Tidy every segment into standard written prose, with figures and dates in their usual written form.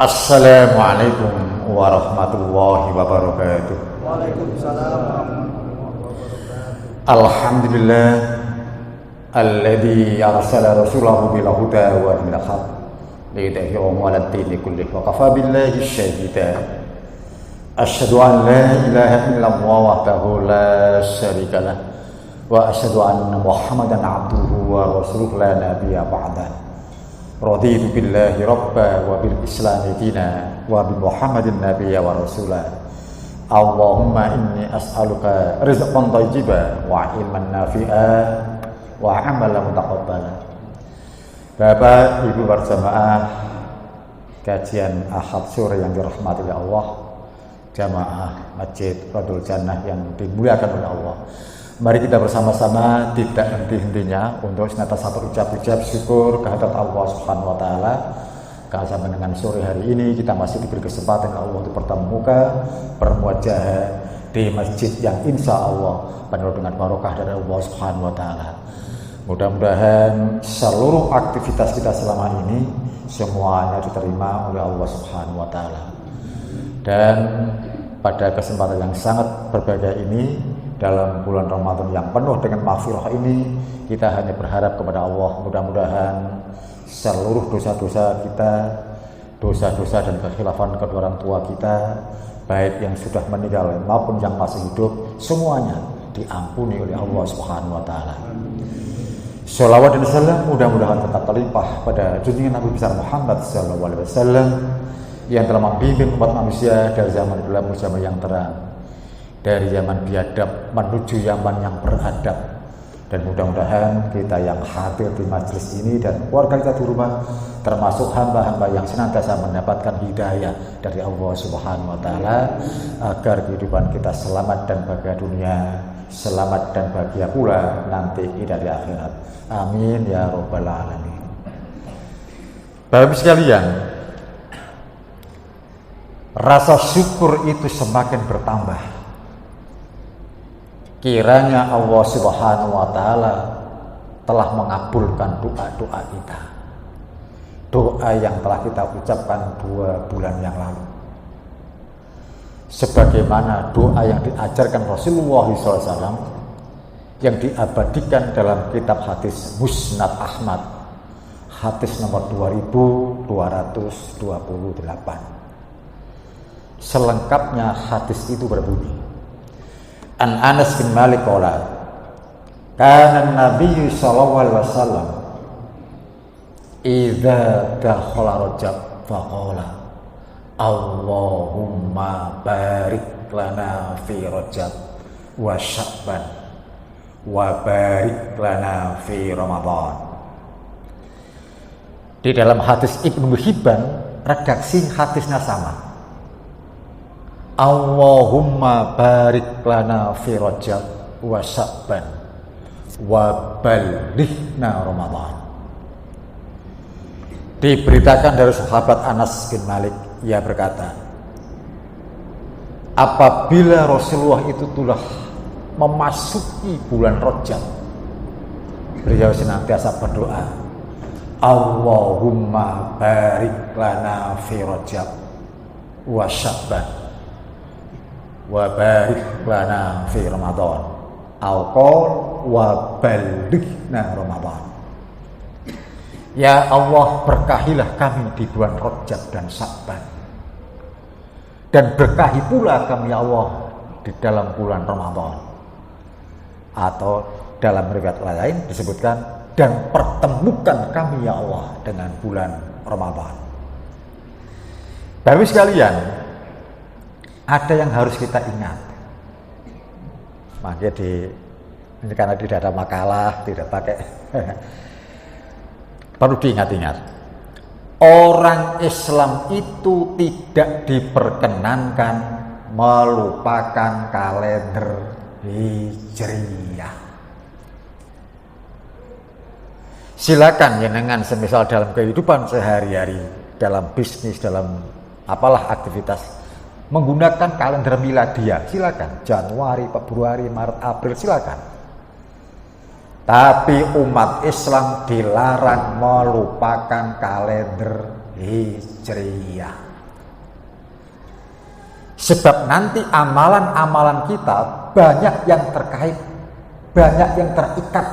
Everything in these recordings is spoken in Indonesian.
Assalamualaikum warahmatullahi wabarakatuh. Waalaikumsalam warahmatullahi wabarakatuh. Alhamdulillah alladzi arsala rasulahu bil huda wa dinil haq liyudhhirahu 'alad dini kullih wa kafa billahi shahida. Asyhadu an la ilaha illallah wahdahu la syarika lah wa asyhadu anna Muhammadan 'abduhu wa rasuluhu la nabiyya ba'da. Raditu billahi rabba wa bil islami dina wa bi Muhammadin nabiyya wa rasula. Allahumma inni as'aluka rizqan thayyiban wa ilman nafi'a wa amalan mutaqabbala. Bapak Ibu berjamaah kajian Ahad sore yang dirahmati oleh Allah, jamaah Masjid Radul Jannah yang dimuliakan oleh Allah. Mari kita bersama-sama tidak henti-hentinya untuk senantiasa berucap syukur kehadirat Allah Subhanahu wa taala. Karena sampai dengan sore hari ini kita masih diberi kesempatan Allah untuk bertemu muka, bermuajah di masjid yang insya Allah penuh dengan barokah dari Allah Subhanahu wa taala. Mudah-mudahan seluruh aktivitas kita selama ini semuanya diterima oleh Allah Subhanahu wa taala. Dan pada kesempatan yang sangat berbahagia ini, dalam bulan Ramadan yang penuh dengan maghfirah ini, kita hanya berharap kepada Allah mudah-mudahan seluruh dosa-dosa kita, dosa-dosa dan kekhilafan kedua orang tua kita, baik yang sudah meninggal maupun yang masih hidup, semuanya diampuni oleh Allah Subhanahu wa taala. Shalawat dan salam mudah-mudahan tetap terlimpah pada junjungan Nabi besar Muhammad sallallahu alaihi wasallam yang telah membimbing umat manusia dari zaman gelap menuju zaman yang terang, dari zaman biadab menuju zaman yang beradab. Dan mudah-mudahan kita yang hadir di majelis ini dan keluarga kita di rumah termasuk hamba-hamba yang senantiasa mendapatkan hidayah dari Allah Subhanahu wa taala, agar kehidupan kita selamat dan bahagia dunia, selamat dan bahagia pula nanti di akhirat. Amin ya rabbal alamin. Bapak sekalian, rasa syukur itu semakin bertambah kiranya Allah Subhanahu wa taala telah mengabulkan doa-doa kita. Doa yang telah kita ucapkan 2 bulan yang lalu. Sebagaimana doa yang diajarkan Rasulullah SAW yang diabadikan dalam kitab hadis Musnad Ahmad, hadis nomor 2228. Selengkapnya hadis itu berbunyi, An Anas bin Malik qala, kana Nabi sallallahu alaihi wasallam idza dakhala Rajab faqala Allahumma barik lana fi Rajab wa Sya'ban wa barik lana fi Ramadan. Di dalam hadis Ibnu Hibban, redaksi hadisnya sama. Allahumma barik lana fi Rajab wa Sya'ban wa ballighna Ramadan. Diberitakan dari sahabat Anas bin Malik, ia berkata, apabila Rasulullah itu telah memasuki bulan Rajab, beliau senantiasa berdoa, Allahumma barik lana fi Rajab wa Sya'ban wa barik lana fi Ramadan au qol wa ballighna Ramadan. Ya Allah, berkahilah kami di bulan Rajab dan Sya'ban, dan berkahi pula kami ya Allah di dalam bulan Ramadan. Atau dalam riwayat lain disebutkan, dan pertemukan kami ya Allah dengan bulan Ramadan. Bapak sekalian, ada yang harus kita ingat. Makanya ini karena tidak ada makalah, tidak pakai perlu diingat-ingat. Orang Islam itu tidak diperkenankan melupakan kalender Hijriyah. Silakan jenengan semisal dalam kehidupan sehari-hari, dalam bisnis, dalam apalah aktivitas, menggunakan kalender miladiah, silakan. Januari, Februari, Maret, April, silakan. Tapi umat Islam dilarang melupakan kalender Hijriyah. Sebab nanti amalan-amalan kita banyak yang terkait, banyak yang terikat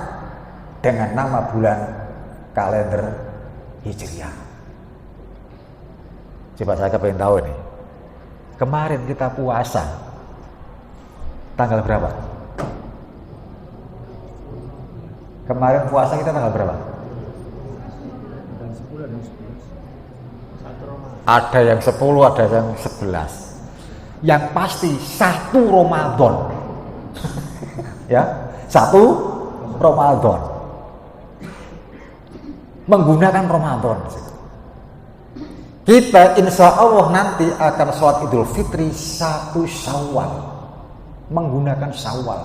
dengan nama bulan kalender Hijriah. Coba saya pengen tahu nih. Kemarin kita puasa tanggal berapa? Kemarin puasa kita tanggal berapa? Ada yang 10, ada yang 11. Yang pasti 1 Ramadan. Ya, 1 Ramadan. Menggunakan Ramadan. Kita insya Allah nanti akan sholat Idul Fitri 1 Syawal. Menggunakan Syawal.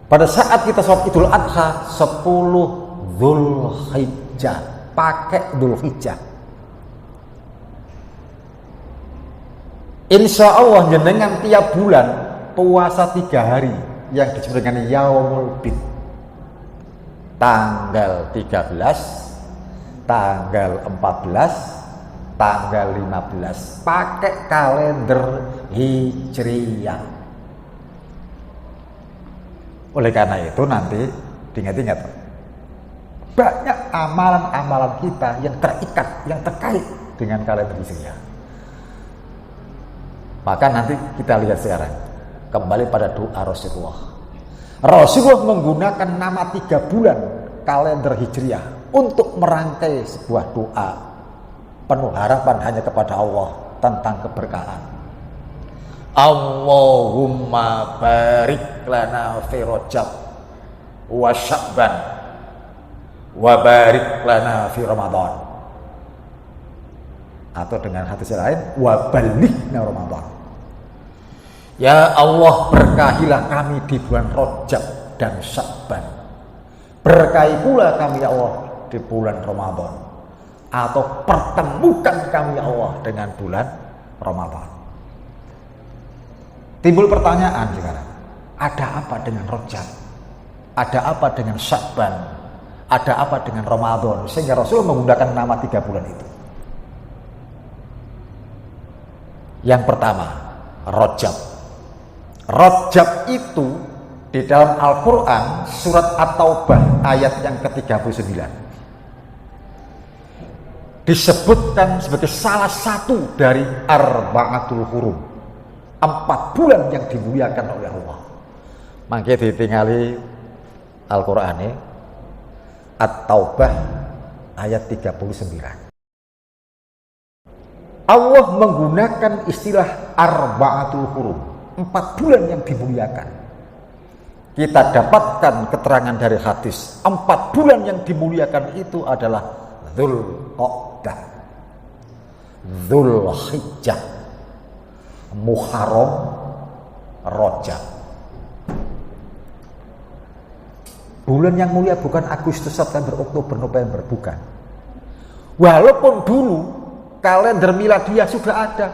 Pada saat kita sholat Idul Adha 10 Dzulhijjah, pakai Dzulhijjah. Insya Allah jenengan tiap bulan puasa 3 hari yang disebut dengan Yaumul Bid. Tanggal 13, tanggal 14, tanggal 15 pakai kalender Hijriyah. Oleh karena itu nanti diingat-ingat, banyak amalan-amalan kita yang terikat, yang terkait dengan kalender Hijriyah. Maka nanti kita lihat sekarang kembali pada doa Rasulullah. Rasulullah menggunakan nama 3 bulan kalender Hijriyah untuk merangkai sebuah doa penuh harapan hanya kepada Allah tentang keberkahan. Allahumma barik lana fi Rajab wa Sya'ban wa barik lana fi Ramadan. Atau dengan hadis lain, wa balighna Ramadan. Ya Allah, berkahilah kami di bulan Rajab dan Sya'ban. Berkahi pula kami ya Allah di bulan Ramadan. Atau pertemukan kami ya Allah dengan bulan Ramadan. Timbul pertanyaan sekarang, ada apa dengan Rajab? Ada apa dengan Sya'ban? Ada apa dengan Ramadan? Sehingga Rasul menggunakan nama 3 bulan itu. Yang pertama, Rajab. Rajab itu di dalam Al-Quran surat At-Taubah ayat yang ke-39 disebutkan sebagai salah satu dari Arba'atul Hurum, 4 bulan yang dimuliakan oleh Allah. Maka ditinggali Al-Quran ini At-Taubah ayat 39. Allah menggunakan istilah Arba'atul Hurum, 4 bulan yang dimuliakan. Kita dapatkan keterangan dari hadis, 4 bulan yang dimuliakan itu adalah Dzulqa'dah, Dzulhijjah, Muharram, Rajab. Bulan yang mulia bukan Agustus, September, Oktober, November, bukan. Walaupun dulu kalender miladiah sudah ada.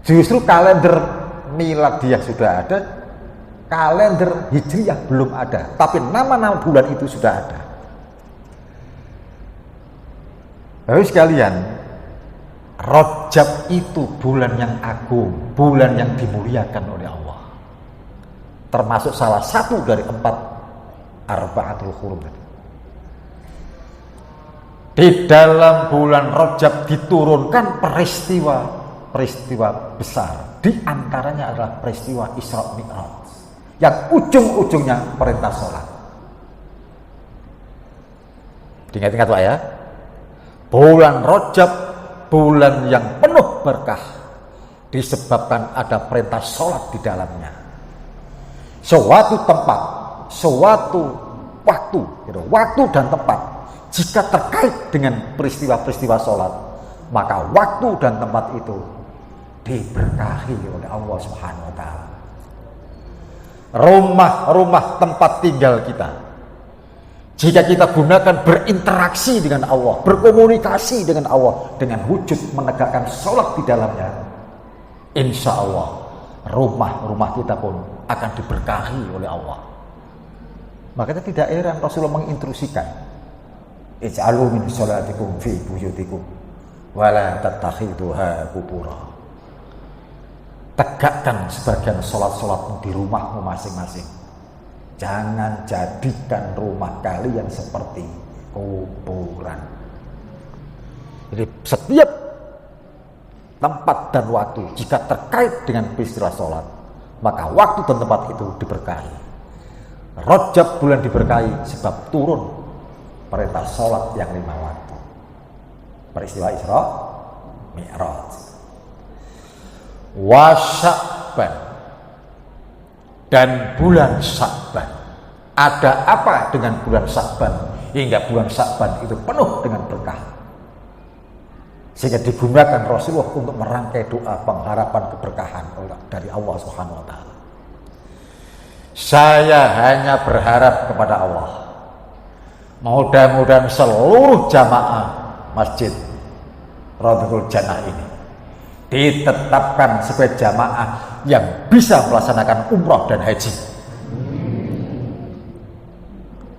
Justru kalender miladiah sudah ada, kalender Hijriyah belum ada. Tapi nama-nama bulan itu sudah ada. Bapak sekalian, Rajab itu bulan yang agung, bulan yang dimuliakan oleh Allah. Termasuk salah satu dari 4 Arba'atul Hurum. Di dalam bulan Rajab diturunkan peristiwa besar. Di antaranya adalah peristiwa Isra Mi'raj, yang ujung-ujungnya perintah sholat. Diingat-ingat Pak ya, bulan Rajab bulan yang penuh berkah, disebabkan ada perintah sholat di dalamnya. Suatu tempat, suatu waktu dan tempat, jika terkait dengan peristiwa-peristiwa sholat, maka waktu dan tempat itu diberkahi oleh Allah Subhanahu wa Ta'ala. Rumah-rumah tempat tinggal kita, jika kita gunakan berinteraksi dengan Allah, berkomunikasi dengan Allah, dengan wujud menegakkan sholat di dalamnya, insya Allah rumah-rumah kita pun akan diberkahi oleh Allah. Makanya tidak heran Rasulullah mengintrusikan ij'alu min sholatikum fi buyutikum wa la tattakhiduha qubura. Tegakkan sebagian sholat-sholatmu di rumahmu masing-masing. Jangan jadikan rumah kalian seperti kuburan. Jadi setiap tempat dan waktu jika terkait dengan peristiwa sholat, maka waktu dan tempat itu diberkahi. Rajab bulan diberkahi sebab turun perintah sholat yang 5 waktu. Peristiwa Isra Mi'raj. Wa Sya'ban, dan bulan Sya'ban. Ada apa dengan bulan Sya'ban hingga bulan Sya'ban itu penuh dengan berkah, sehingga digunakan Rasulullah untuk merangkai doa pengharapan keberkahan dari Allah Subhanahu wa taala. Saya hanya berharap kepada Allah, mudah-mudahan seluruh jamaah Masjid Raudhatul Jannah ini ditetapkan sebagai jamaah yang bisa melaksanakan umrah dan haji.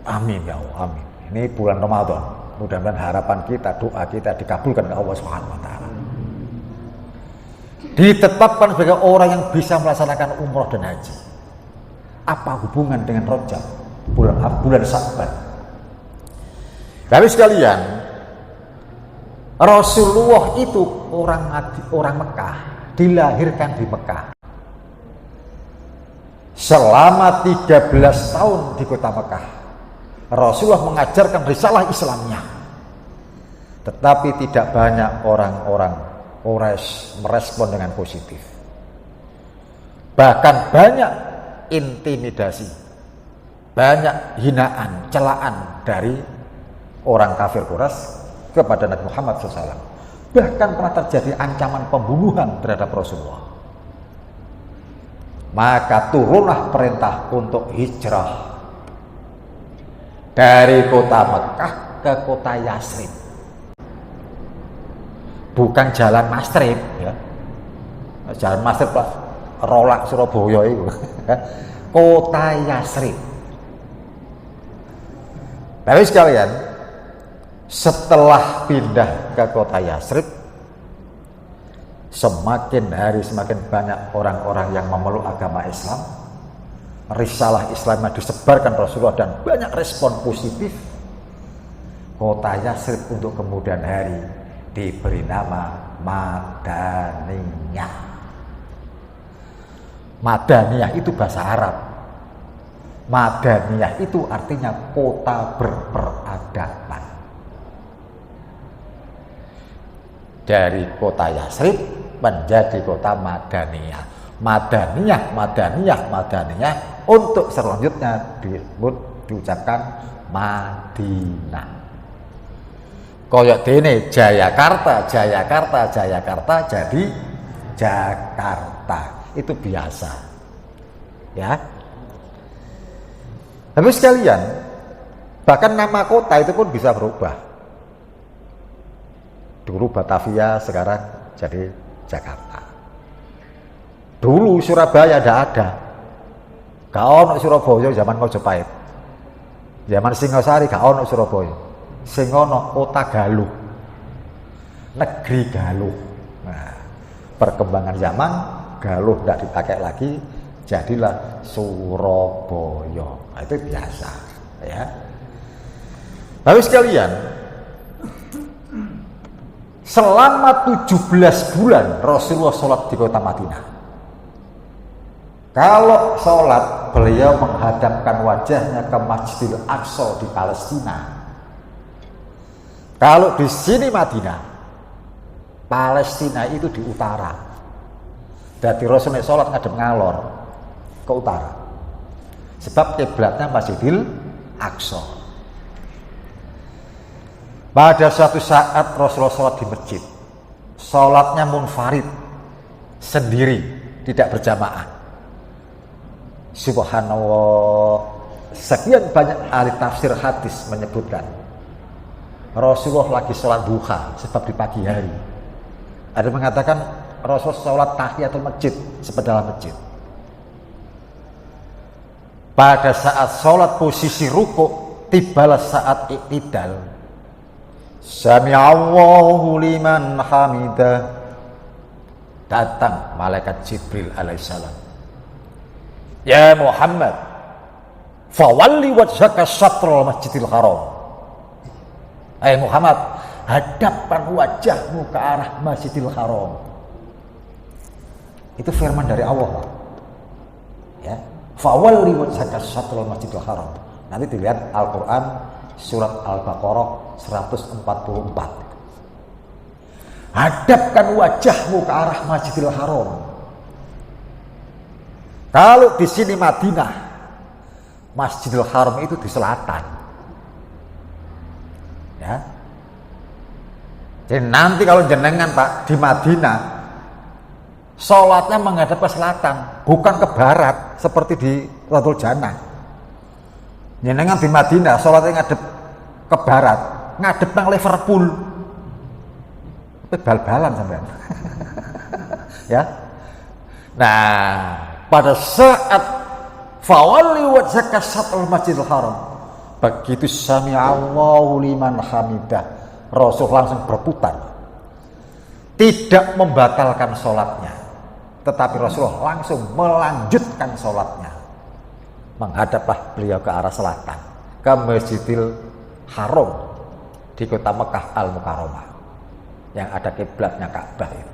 Amin ya Allah, amin. Ini bulan Ramadan, mudah-mudahan harapan kita, doa kita dikabulkan oleh Allah Subhanahu wa taala. Ditetapkan sebagai orang yang bisa melaksanakan umrah dan haji. Apa hubungan dengan Rajab, bulan Sya'ban? Tapi sekalian, Rasulullah itu orang Mekah, dilahirkan di Mekah. Selama 13 tahun di kota Mekah, Rasulullah mengajarkan risalah Islamnya. Tetapi tidak banyak orang-orang Quraisy merespon dengan positif. Bahkan banyak intimidasi, banyak hinaan, celaan dari orang kafir Quraisy kepada Nabi Muhammad SAW. Bahkan pernah terjadi ancaman pembunuhan terhadap Rasulullah. Maka turunlah perintah untuk hijrah dari kota Mekah ke kota Yasrib. Bukan jalan Mastrip ya. Jalan Mastrip Pak Rolak Surabaya itu. Kota Yasrib. Tapi sekalian, setelah pindah ke kota Yasrib, semakin hari semakin banyak orang-orang yang memeluk agama Islam. Risalah Islam yang disebarkan Rasulullah dan banyak respon positif. Kota Yasrib untuk kemudian hari diberi nama Madaniyah. Madaniyah itu bahasa Arab. Madaniyah itu artinya kota berperadaban. Dari kota Yasrib menjadi kota Madaniyah. Madaniyah untuk selanjutnya diucapkan Madinah. Koyok dene Jayakarta jadi Jakarta. Itu biasa. Ya. Tapi sekalian, bahkan nama kota itu pun bisa berubah. Dulu Batavia, sekarang jadi Jakarta. Dulu Surabaya tidak ada. Gak ono Surabaya zaman Majapahit. Zaman Singosari gak ono Surabaya. Sing ono kota Galuh. Negeri Galuh. Nah, perkembangan zaman Galuh tidak dipakai lagi, jadilah Surabaya. Nah, itu biasa, ya. Tapi sekalian, selama 17 bulan Rasulullah sholat di kota Madinah. Kalau sholat, beliau menghadapkan wajahnya ke Masjidil Aqsa di Palestina. Kalau di sini Madinah, Palestina itu di utara. Jadi Rasulullah sholat ngadep ngalor ke utara. Sebab kiblatnya Masjidil Aqsa. Pada suatu saat Rasulullah sholat di masjid. Sholatnya munfarid, sendiri, tidak berjamaah. Subhanallah, sekian banyak ahli tafsir hadis menyebutkan Rasulullah lagi sholat duha, sebab di pagi hari. Ada yang mengatakan Rasulullah sholat tahiyatul masjid, sepedalah masjid. Pada saat sholat posisi rukuk, tibalah saat iktidal. Sami'allahu liman hamidah. Datang malaikat Jibril alaihissalam. Ya Muhammad, fawalli wajhaka syatrul masjidil haram. Hai Muhammad, hadapkan wajahmu ke arah Masjidil Haram. Itu firman dari Allah. Ya, fawalli wajhaka syatrul masjidil haram. Nanti dilihat Al-Qur'an surat Al-Baqarah 144. Hadapkan wajahmu ke arah Masjidil Haram. Kalau di sini Madinah, Masjidil Haram itu di selatan. Ya. Jadi nanti kalau jenengan Pak di Madinah, sholatnya menghadap ke selatan, bukan ke barat seperti di Ratul Jannah. Jenengan di Madinah, sholatnya ngadep ke barat, ngadep nang Liverpool. Bal-balan sampean. Ya. Nah, pada saat fawalli wajhaka syatrul masjidil haram, begitu sami'allahu liman hamidah, Rasul langsung berputar. Tidak membatalkan sholatnya, tetapi Rasulullah langsung melanjutkan sholatnya. Menghadaplah beliau ke arah selatan, ke Masjidil Haram di kota Mekah Al-Mukarramah, yang ada kiblatnya Ka'bah itu.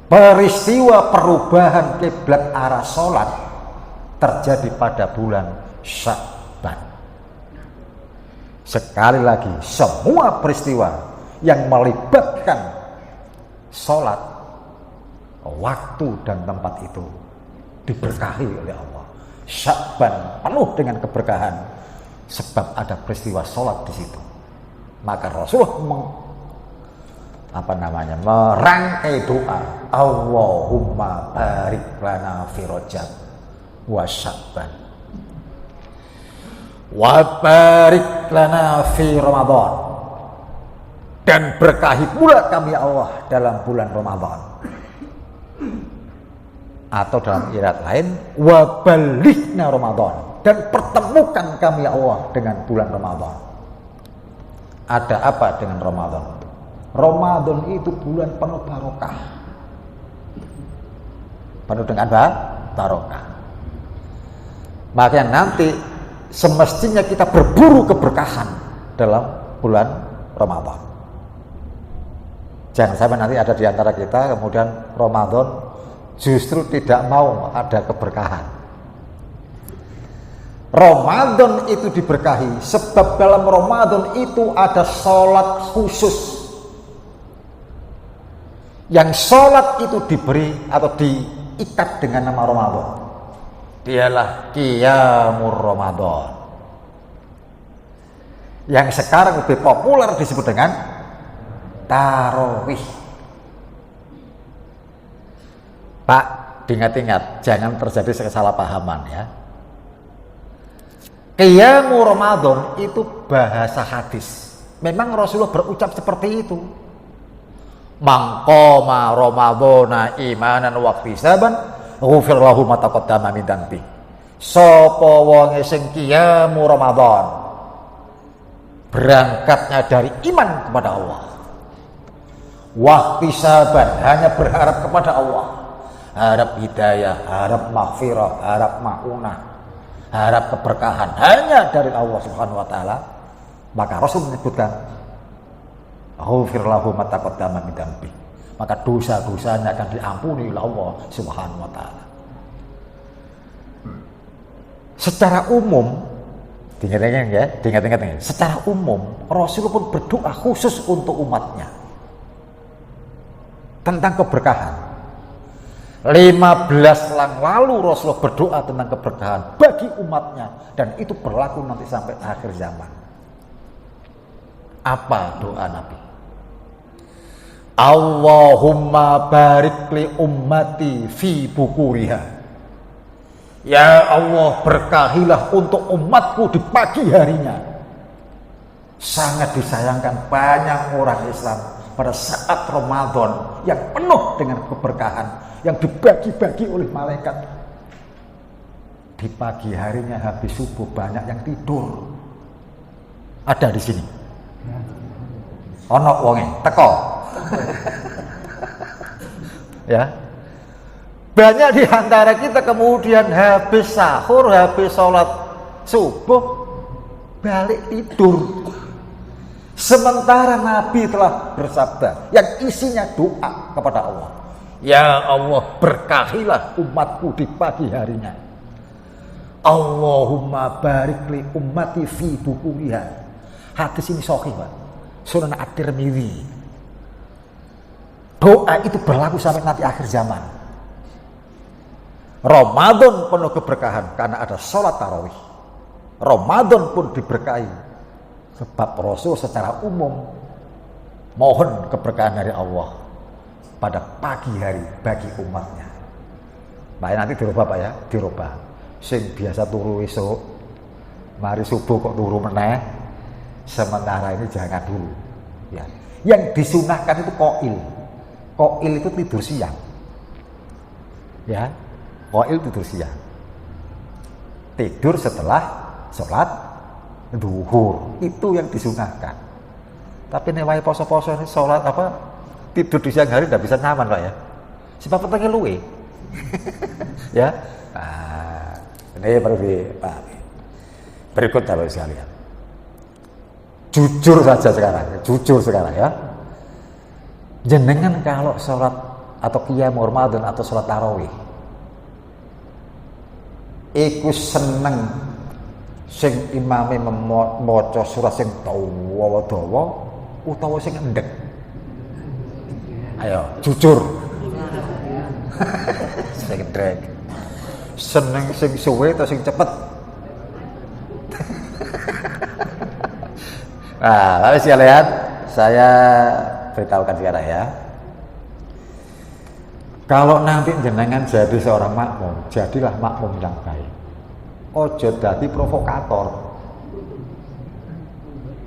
Peristiwa perubahan kiblat arah sholat terjadi pada bulan Sya'ban. Sekali lagi, semua peristiwa yang melibatkan sholat, waktu dan tempat itu diberkahi oleh Allah. Sya'ban penuh dengan keberkahan sebab ada peristiwa sholat di situ. Maka Rasulullah merangkai doa, Allahumma barik lana fi Rajab wa Sya'ban wa barik lana fi Ramadan, dan berkahi pula kami Allah dalam bulan Ramadan. Atau dalam ayat lain, wa balighna Ramadan, dan pertemukan kami Allah dengan bulan Ramadan. Ada apa dengan Ramadan? Ramadan itu bulan penuh barokah. Penuh dengan barokah. Makanya nanti semestinya kita berburu keberkahan dalam bulan Ramadan. Jangan sampai nanti ada di antara kita kemudian Ramadan justru tidak mau ada keberkahan. Ramadan itu diberkahi sebab dalam Ramadan itu ada sholat khusus. Yang sholat itu diberi atau diikat dengan nama Ramadan. Dialah Qiyamul Ramadan, yang sekarang lebih populer disebut dengan Tarawih. Pak, diingat-ingat jangan terjadi kesalahpahaman ya. Qiyamul Ramadan itu bahasa hadis. Memang Rasulullah berucap seperti itu. Mangqoma Ramadhana imanan wa ihtisaban ghufir lahu ma taqaddama min dzambi. Sapa wong sing qiyamul Ramadan berangkatnya dari iman kepada Allah, wa ihtisaban hanya berharap kepada Allah, harap hidayah, harap maghfirah, harap maunah, harap keberkahan hanya dari Allah Subhanahu wa taala, maka Rasul menyebutkan ghufir lahu ma taqaddama min dzambi, maka dosa-dosanya akan diampuni oleh Allah Subhanahu wa taala. Secara umum, diingat-ingat, secara umum Rasul pun berdoa khusus untuk umatnya tentang keberkahan. 15 yang lalu Rasulullah berdoa tentang keberkahan bagi umatnya, dan itu berlaku nanti sampai akhir zaman. Apa doa Nabi? Allahumma barik li ummati fi bukuriha. Ya Allah, berkahilah untuk umatku di pagi harinya. Sangat disayangkan banyak orang Islam pada saat Ramadan yang penuh dengan keberkahan yang dibagi-bagi oleh malaikat. Di pagi harinya habis subuh banyak yang tidur. Ada di sini. Ono wonge teko. Ya. Banyak di antara kita kemudian habis sahur, habis sholat subuh, balik tidur. Sementara Nabi telah bersabda yang isinya doa kepada Allah. Ya Allah, berkahilah umatku di pagi harinya. Allahumma barik li ummati fi bukuriha. Hadis ini sahih, Pak. Sunan At-Tirmidzi. Doa itu berlaku sampai nanti akhir zaman. Ramadan penuh keberkahan karena ada sholat tarawih. Ramadan pun diberkahi sebab Rasul secara umum mohon keberkahan dari Allah pada pagi hari bagi umatnya. Nah, nanti dirubah Pak ya, dirubah. Sing biasa turu esok, mari subuh kok turu meneh. Sementara ini jangan dulu. Ya. Yang disunahkan itu qail. Qail itu tidur siang. Ya. Qail tidur siang. Tidur setelah sholat duhur. Itu yang disunahkan. Tapi nek wae poso-poso ini sholat apa tidur di siang hari tidak bisa nyaman Pak ya. Sebab petenge luwe. Ya. Nah, ini perlu dipahami. Berikut Bapak sekalian. Jujur sekarang ya. Jenengan kalau sholat atau qiyamul Ramadan atau sholat tarawih iku seneng sing imame maca surat sing dawa-dawa utawa sing endek? Ayo, jujur. Sing endek. Seneng sing suwe atau sing cepet? Nah, lalu sekalian, saya beritahukan sekarang ya. Kalau nanti jenengan jadi seorang makmum, jadilah makmum yang baik. Ojo dadi provokator.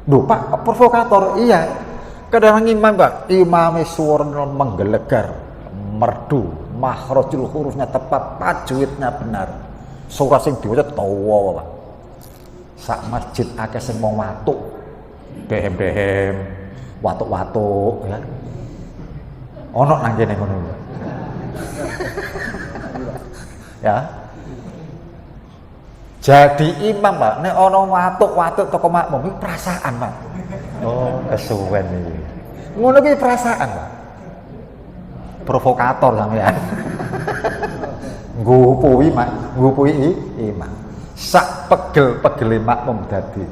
Duh Pak, provokator? Iya. Kadang imam Pak, imame suaranya menggelegar, merdu, makhrajul hurufnya tepat, tajwidnya benar. Surat sing diwaca tawa Pak. Sak masjid akeh sing mau watuk. Dehem-dehem, watuk-watuk ya. Ono nang kene ngono. Ya. Jadi imam, Pak, nek ono watuk-watuk toko makmum iki perasaan, Pak. Oh, kesuwen iki. Ngono ki perasaan, Pak. Provokator sampean. Ngupui imam. Sak pegel-pegele makmum dadi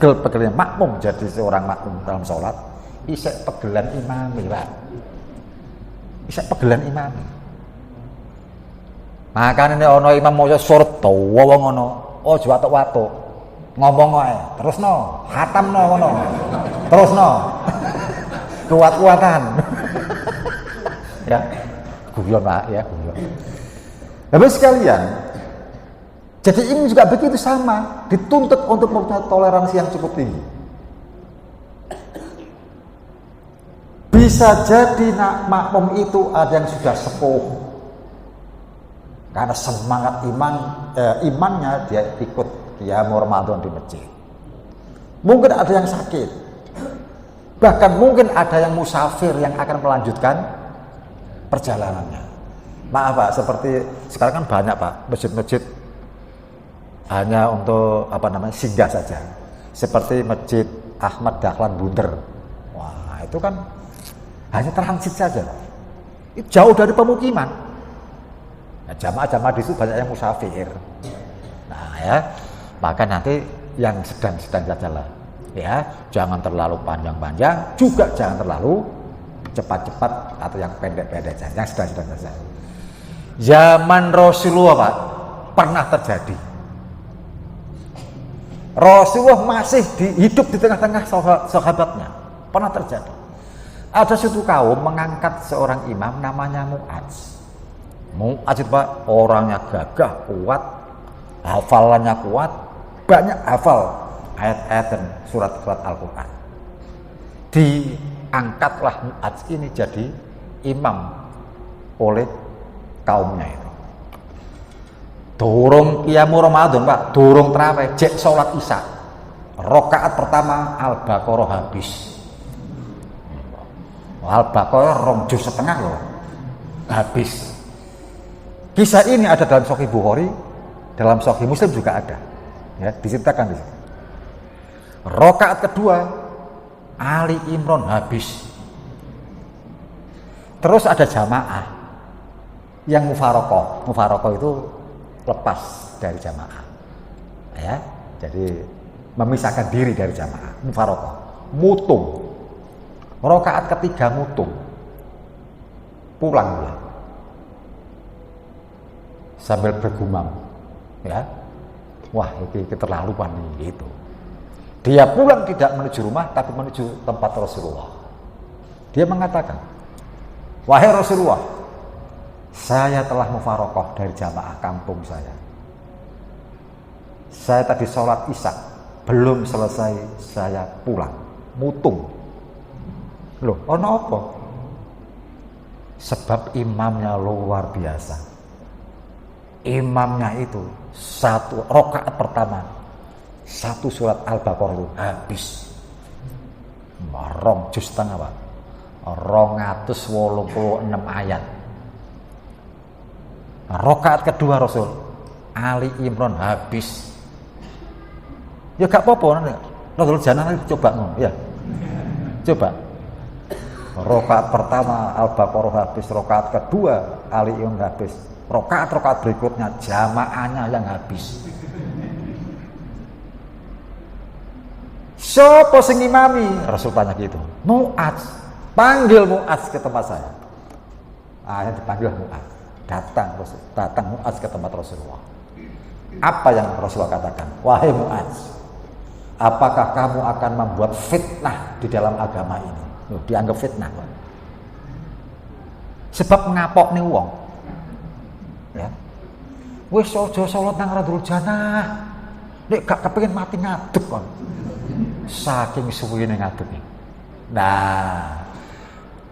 pegel-pegele makmum jadi seorang makmum dalam sholat isek pegelan imami Pak. Isek pegelan imami. Makane nek ana imam maca surat dawa ngono, aja watuk-watuk. Ngomong ae, terusno, khatamno ngono. Terusno. Kuat-kuatan. Ya. Guyon Pak, ya, guyon. Bapak sekalian, jadi ini juga begitu sama, dituntut untuk mempunyai toleransi yang cukup tinggi. Bisa jadi makmum itu ada yang sudah sepuh, karena semangat imannya dia ikut qiyamul Ramadan di masjid. Mungkin ada yang sakit, bahkan mungkin ada yang musafir yang akan melanjutkan perjalanannya. Maaf Pak, seperti sekarang kan banyak Pak masjid-masjid hanya untuk singgah saja, seperti Masjid Ahmad Dahlan Bunder. Wah, itu kan hanya transit saja, itu jauh dari pemukiman. Nah, jamaah-jamaah di situ banyak yang musafir. Nah ya, maka nanti yang sedang-sedang saja lah, ya, jangan terlalu panjang-panjang, juga jangan terlalu cepat-cepat atau yang pendek-pendek saja, yang sedang-sedang saja. Zaman Rasulullah Pak pernah terjadi. Rasulullah masih hidup di tengah-tengah sahabatnya. Pernah terjadi. Ada suatu kaum mengangkat seorang imam namanya Mu'adz. Mu'adz itu Pak, orangnya gagah, kuat, hafalannya kuat, banyak hafal ayat-ayat dan surat-surat Al-Quran. Diangkatlah Mu'adz ini jadi imam oleh kaumnya itu. Durung qiyamul Ramadan Pak, durung tarawih, jek salat isya. Rakaat pertama Al-Baqarah habis. Al-Baqarah 2 juz setengah loh. Habis. Kisah ini ada dalam Sahih Bukhari, dalam Sahih Muslim juga ada. Ya, diceritakan di situ. Rakaat kedua Ali Imran habis. Terus ada jamaah yang mufarokoh. Mufarokoh itu lepas dari jamaah. Ya, jadi memisahkan diri dari jamaah. Mufarokoh. Mutung. Rakaat ketiga mutung. Pulang dia. Sambil bergumam. Ya. Wah, ini keterlaluan nih gitu. Dia pulang tidak menuju rumah tapi menuju tempat Rasulullah. Dia mengatakan, "Wahai Rasulullah, saya telah mufarokoh dari jamaah kampung saya. Saya tadi sholat isya, belum selesai saya pulang, mutung." Loh, ono apa? Sebab imamnya luar biasa. Imamnya itu satu rakaat pertama, satu surat Al-Baqarah itu habis. 2 juz setengah, Pak. 286 ayat. Rakaat kedua Rasul Ali Imran habis. Ya gak apa-apa, Rasul jangan coba ngono ya. Coba. Rakaat pertama Al-Baqarah habis, rakaat kedua Ali Imran habis. Rakaat berikutnya jamaahnya yang habis. Siapa sing imami? Rasul tanya gitu. Mu'adz. Panggil Mu'adz ke tempat saya. Yang dipanggil Mu'adz. Datang Mu'adz ke tempat Rasulullah. Apa yang Rasulullah katakan? Wahai Mu'adz, apakah kamu akan membuat fitnah di dalam agama ini? Dianggap fitnah. Sebab ngapok nih wong. Ya. Wis aja salat nang Radul Jannah. Nek gak kepengin mati ngadeg kon. Saking suwene ngadeg. Nah,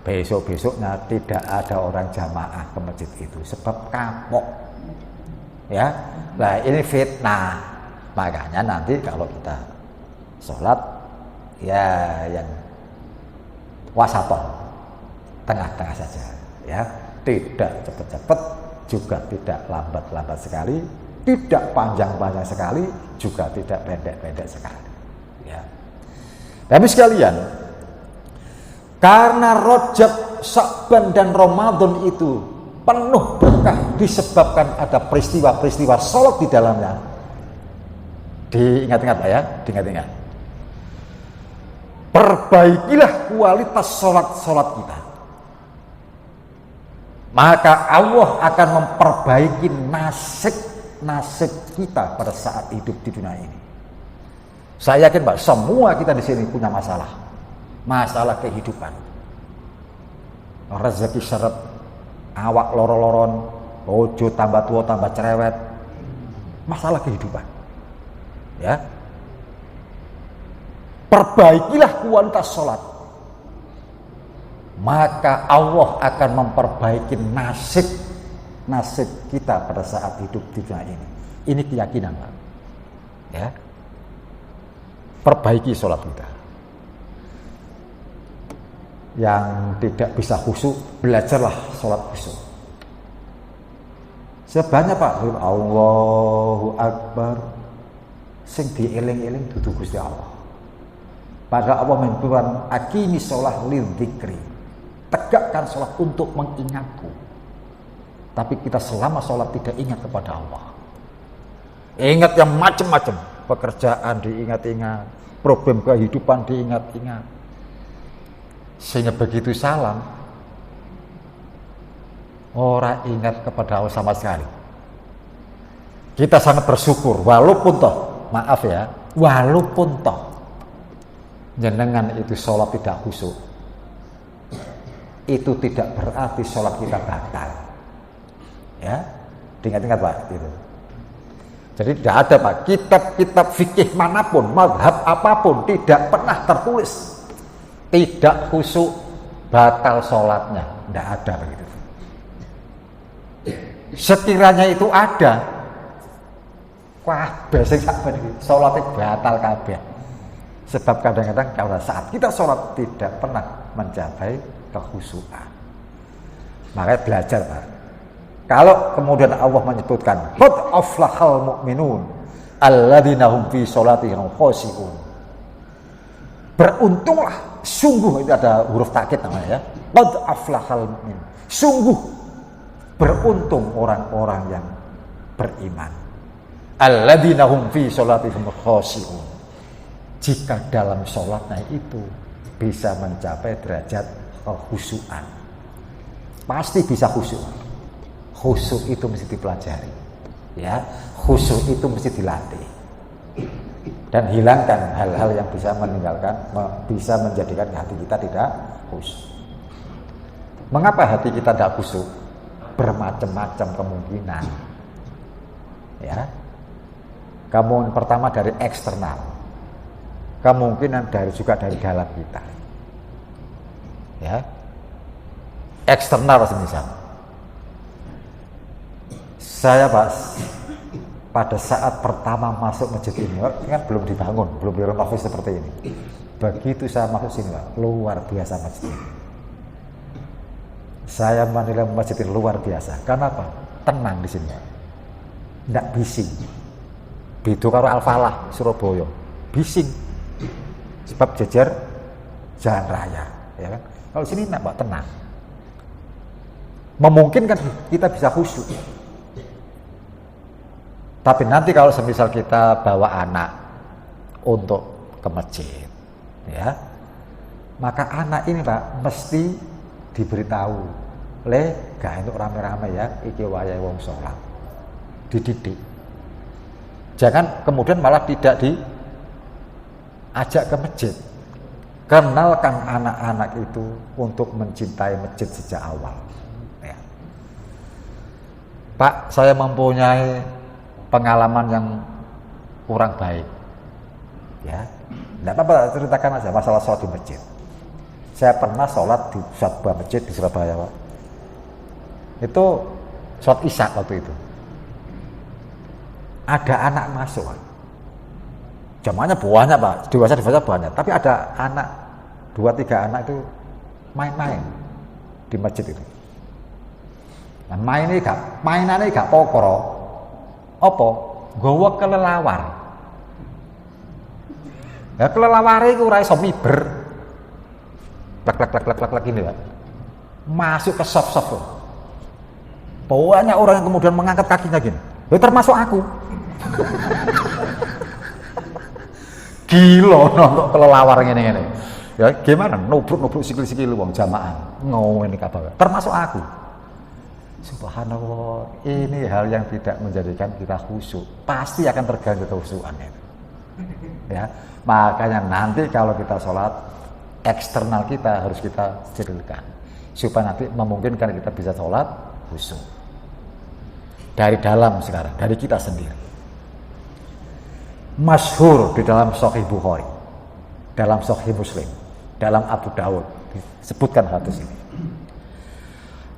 besok-besoknya tidak ada orang jamaah ke masjid itu sebab kapok. Ya. Nah, ini fitnah. Makanya nanti kalau kita sholat ya yang wasaton, tengah-tengah saja, ya, tidak cepat-cepat, juga tidak lambat-lambat sekali, tidak panjang-panjang sekali, juga tidak pendek-pendek sekali. Ya. Tapi sekalian, karena Rajab, Sya'ban dan Ramadan itu penuh berkah disebabkan ada peristiwa-peristiwa sholat di dalamnya. Diingat-ingat Pak ya, diingat-ingat. Perbaikilah kualitas sholat-sholat kita. Maka Allah akan memperbaiki nasib kita pada saat hidup di dunia ini. Saya yakin Pak, semua kita di sini punya masalah kehidupan. Rezeki seret, awak loro-loron, bojo tambah tua tambah cerewet, masalah kehidupan. Ya. Perbaikilah kualitas sholat, maka Allah akan memperbaiki nasib kita pada saat hidup di dunia ini. Ini keyakinan Pak. Ya. Perbaiki sholat kita. Yang tidak bisa khusyuk, belajarlah sholat khusyuk. Sebanyak Pak, Allahu Akbar, sing dieling-eling dudu Gusti Allah. Maka Allah menfirman, aqimi sholat lil dzikri. Tegakkan sholat untuk mengingatku. Tapi kita selama sholat tidak ingat kepada Allah. Ingat yang macam-macam. Pekerjaan diingat-ingat, problem kehidupan diingat-ingat. Sehingga begitu salam, orang ingat kepada Allah sama sekali. Kita sangat bersyukur, walaupun toh, maaf ya, walaupun toh jenengan itu sholat tidak khusyuk, itu tidak berarti sholat kita batal. Ya, ingat-ingat Pak, gitu. Jadi tidak ada Pak, kitab-kitab fikih manapun, mazhab apapun tidak pernah tertulis tidak khusyuk batal sholatnya, tidak ada begitu. Sekiranya itu ada, wah besok sholatnya batal kabeh. Sebab kadang-kadang pada saat kita sholat tidak pernah mencapai kekhusyuan. Makanya belajar, Pak. Kalau kemudian Allah menyebutkan qad aflahal mu'minun alladzina hum fi sholatihim khashi'un. Beruntunglah, sungguh, itu ada huruf takkid namanya ya. Qad aflahal mu'min. Sungguh beruntung orang-orang yang beriman. Alladzina hum fi sholatihim khashi'un. Jika dalam sholatnya itu bisa mencapai derajat kekhusyuan, pasti bisa khusyuk. Khusyuk itu mesti dipelajari, ya. Khusyuk itu mesti dilatih dan hilangkan hal-hal yang bisa bisa menjadikan hati kita tidak khusyuk. Mengapa hati kita tidak khusyuk? Bermacam-macam kemungkinan, ya. Kemungkinan pertama dari eksternal. Kemungkinan juga dari dalam kita, ya. Eksternal semisal saya pada saat pertama masuk masjid ini kan belum dibangun, belum direnovasi seperti ini. Begitu saya masuk sini, Pak, luar biasa masjid. Saya menilai masjid ini luar biasa. Kenapa? Tenang di sini, tidak bising. Beda karo Al-Falah Surabaya, bising. Sebab jejer jalan raya, ya kan? Kalau sini Pak tenang, memungkinkan kita bisa khusyuk. Tapi nanti kalau semisal kita bawa anak untuk ke masjid, ya, maka anak ini Pak mesti diberitahu, gak untuk rame-rame ya, iki wayahe wong sholat, dididik. Jangan kemudian malah tidak ajak ke masjid. Kenalkan anak-anak itu untuk mencintai masjid sejak awal, ya. Pak, saya mempunyai pengalaman yang kurang baik, ya. Tidak apa-apa, ceritakan aja masalah sholat di masjid. Saya pernah sholat di sebuah masjid di Surabaya, Pak. Itu sholat isya waktu itu. Ada anak masuk, Pak. Jamaahnya banyak, Pak, dewasa banyak, tapi ada anak 2-3 anak itu main-main di masjid itu. Nah, mainannya gak pokro, apa? Gawa kelelawar. Ya kelelawar itu ora iso miber. Plak ini, Pak. Masuk ke sop-sop. Banyak orang yang kemudian mengangkat kakinya gini. Ya termasuk aku. Gila nonton kelelawar ngene-ngene. Ya gimana? Nubruk sikil-sikil wong jamaah. Ngene kabar. Termasuk aku. Subhanallah, ini hal yang tidak menjadikan kita khusyuk. Pasti akan terganggu kekhusyukannya. Ya, makanya nanti kalau kita sholat, eksternal kita harus kita sterilkan supaya nanti memungkinkan kita bisa sholat khusyuk. Dari dalam sekarang, dari kita sendiri. Masyhur di dalam Sahih Bukhari, dalam Sahih Muslim, dalam Abu Daud disebutkan hadis ini.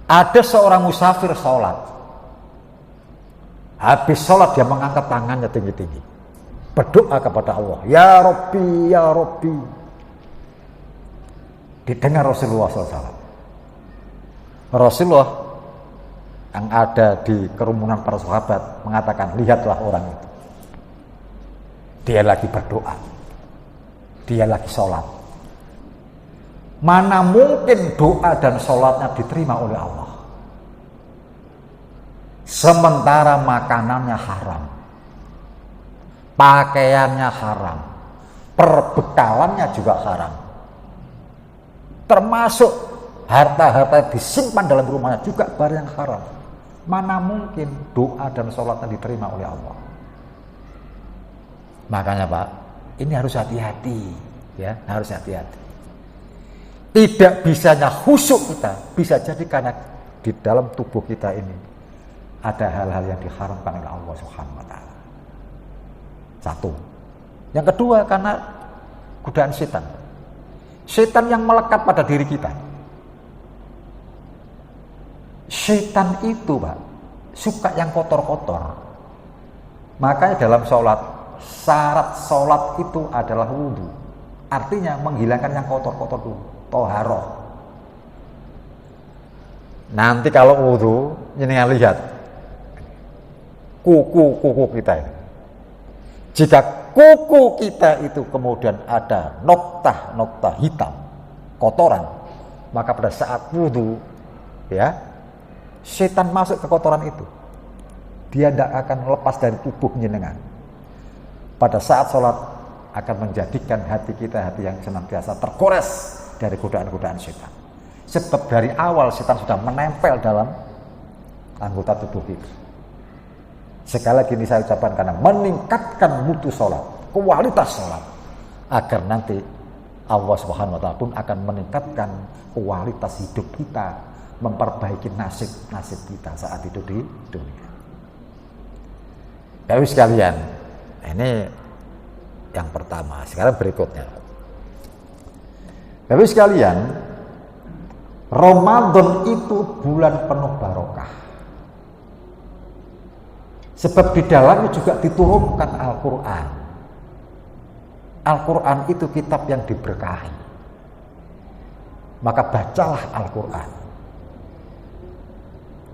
Ada seorang musafir sholat. Habis sholat dia mengangkat tangannya tinggi-tinggi, berdoa kepada Allah, Ya Rabbi, Ya Rabbi. Didengar Rasulullah SAW. Rasulullah yang ada di kerumunan para sahabat mengatakan, lihatlah orang itu. Dia lagi berdoa, dia lagi sholat. Mana mungkin doa dan sholatnya diterima oleh Allah, sementara makanannya haram, pakaiannya haram, perbekalannya juga haram, termasuk harta-harta disimpan dalam rumahnya juga barang yang haram. Mana mungkin doa dan sholatnya diterima oleh Allah? Makanya Pak, ini harus hati-hati, ya, harus hati-hati. Tidak bisanya khusyuk kita bisa jadi karena di dalam tubuh kita ini ada hal-hal yang diharamkan oleh Allah Subhanahu wa taala. Satu. Yang kedua karena godaan setan. Setan yang melekat pada diri kita. Setan itu, Pak, suka yang kotor-kotor. Makanya dalam sholat, syarat sholat itu adalah wudhu. artinya menghilangkan yang kotor-kotor dulu, toharoh. Nanti kalau wudu, jenengan lihat kuku kita ini. Jika kuku kita itu kemudian ada noktah hitam, kotoran, maka pada saat wudu, ya, setan masuk ke kotoran itu, dia tidak akan lepas dari tubuh jenengan. Pada saat sholat akan menjadikan hati kita hati yang senantiasa tergores dari godaan-godaan setan. Sebab dari awal setan sudah menempel dalam anggota tubuh kita. Sekali lagi ini saya ucapkan karena meningkatkan mutu sholat, kualitas sholat, agar nanti Allah Subhanahu wa Ta'ala pun akan meningkatkan kualitas hidup kita, memperbaiki nasib kita saat hidup di dunia. Bapak sekalian, ini yang pertama. Sekarang berikutnya, Bapak sekalian, Ramadan itu bulan penuh barokah. Sebab di dalamnya juga diturunkan Al-Quran. Al-Quran itu kitab yang diberkahi. Maka bacalah Al-Quran.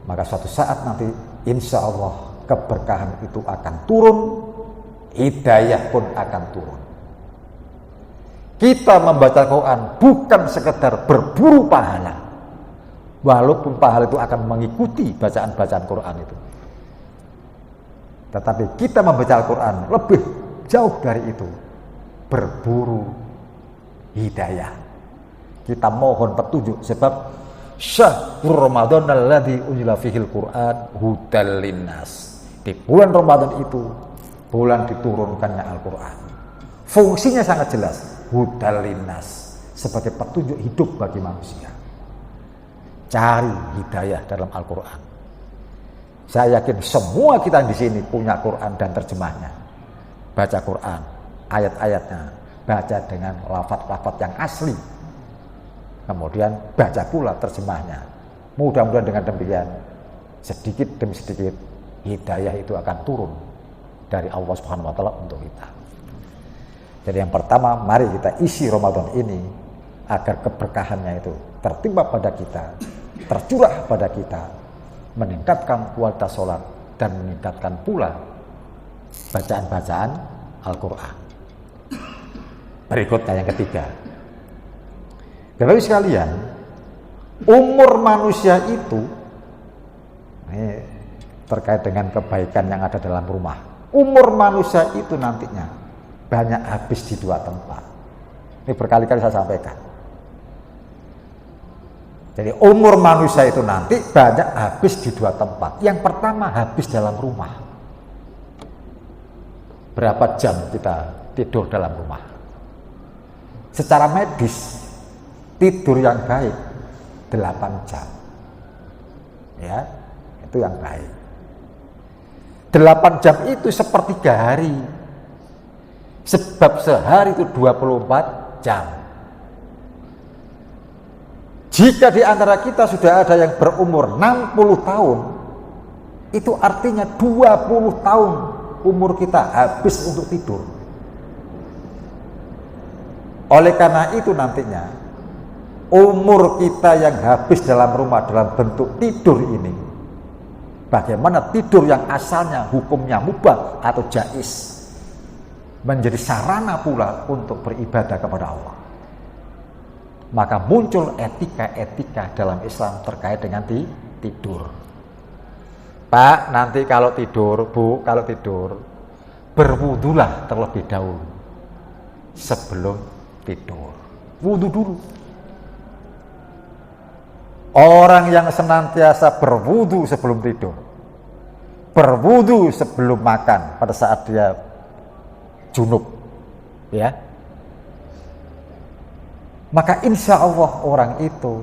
Maka suatu saat nanti insya Allah keberkahan itu akan turun, hidayah pun akan turun. Kita membaca Quran bukan sekedar berburu pahala. Walaupun pahala itu akan mengikuti bacaan-bacaan Quran itu. Tetapi kita membaca Al-Quran lebih jauh dari itu. Berburu hidayah. Kita mohon petunjuk sebab syahrul Ramadan alladzi unzila fihil Qur'an hudal linnas. Di bulan Ramadan itu bulan diturunkannya Al-Quran. Fungsinya sangat jelas, hudal linnas, sebagai petunjuk hidup bagi manusia. Cari hidayah dalam Al-Quran. Saya yakin semua kita di sini punya Quran dan terjemahnya. Baca Quran, ayat-ayatnya, baca dengan lafaz-lafaz yang asli. Kemudian baca pula terjemahnya. Mudah-mudahan dengan demikian, sedikit demi sedikit hidayah itu akan turun dari Allah Subhanahu wa Ta'ala untuk kita. Jadi yang pertama, mari kita isi Ramadan ini agar keberkahannya itu tertimpa pada kita, tercurah pada kita, meningkatkan kualitas sholat dan meningkatkan pula bacaan-bacaan Al-Quran. Berikutnya yang ketiga, Bapak Ibu sekalian, umur manusia itu, ini terkait dengan kebaikan yang ada dalam rumah. Umur manusia itu nantinya banyak habis di dua tempat. Ini berkali-kali saya sampaikan. Jadi umur manusia itu nanti banyak habis di dua tempat. Yang pertama habis dalam rumah. Berapa jam kita tidur dalam rumah? Secara medis, tidur yang baik 8 jam. Ya, itu yang baik. 8 jam itu sepertiga hari. Sebab sehari itu 24 jam. Jika di antara kita sudah ada yang berumur 60 tahun, itu artinya 20 tahun umur kita habis untuk tidur. Oleh karena itu nantinya, umur kita yang habis dalam rumah dalam bentuk tidur ini, bagaimana tidur yang asalnya hukumnya mubah atau jaiz, menjadi sarana pula untuk beribadah kepada Allah. Maka muncul etika-etika dalam Islam terkait dengan tidur. Pak, nanti kalau tidur, Bu, kalau tidur, berwudulah terlebih dahulu sebelum tidur. Wudu dulu. Orang yang senantiasa berwudu sebelum tidur, berwudu sebelum makan pada saat dia junub, ya, maka insya Allah orang itu